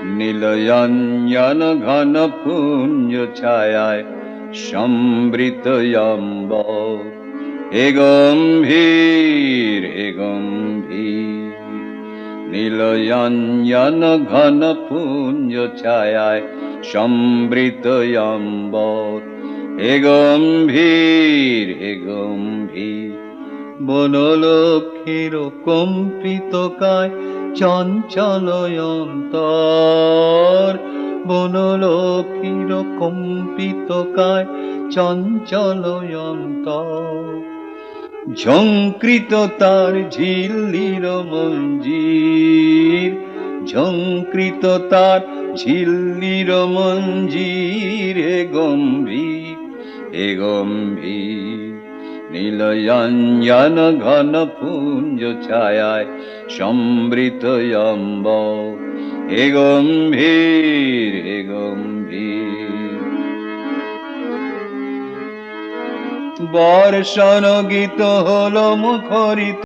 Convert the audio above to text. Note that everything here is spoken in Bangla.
নীলয়ঞ্জন ঘন পুঞ্জ ছায়ায় সম্বৃত অম্বর। হে গম্ভীর হে গম্ভীর, নীলয়ঞ্জন ঘন পুঞ্জ ছায়ায় সম্বৃত অম্বর। হে গম্ভীর হে গম্ভীর, বনলক্ষ্মীর কম্পিত কায় চঞ্চল অন্তর। বনলক্ষ্মীর কম্পিত কায় চঞ্চল অন্তর। ঝঙ্কৃত তার ঝিল্লির মঞ্জির, ঝঙ্কৃত তার ঝিল্লির মঞ্জির। হে গম্ভীর হে গম্ভীর, নীলয়ঞ্জন ঘন পুঞ্জ ছায়ায় সম্বৃত অম্বর। হে গম্ভীর হে গম্ভীর, বর্ষণ গীত হল মুখরিত